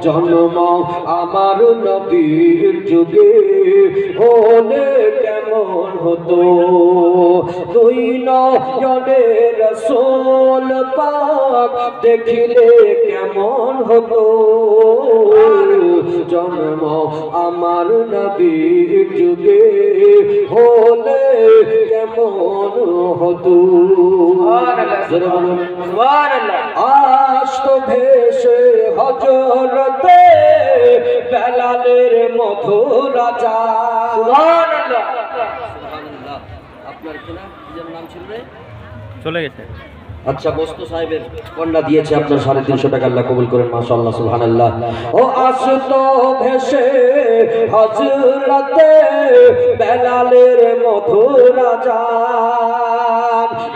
জন্ম আমার নবীর যুগে হলে কেমন হতো, দুই নয়নে রাসূল পাক দেখিলে কেমন হতো। জন্ম আমার নবীর যুগে হলে কেমন হতো। আসতো ভেসে হযরতে বেলালের মধুর রাজা। সুবহানাল্লাহ। আপনার কি নাম ছিল রে? চলে গেছে। আচ্ছা, বস্তু সাহেবের কন্যা দিয়েছে আপনার 350 টাকা, আল্লাহ কবুল করেন। মাশাআল্লাহ, সুবহানাল্লাহ। ও আসতো ভেসে হযরতে বেলালের মধুর রাজা,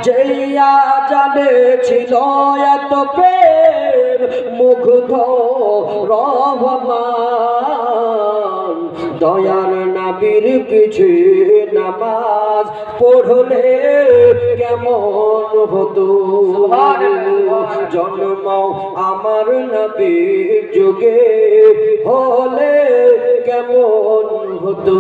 যেইয়া জানে ছিল এত প্রেম মুগ্ধ রহমান। দয়ার নবীর পিছে নামাজ পড়লে কেমন হতো। জন্ম আমার নবীর যুগে হলে কেমন হতো।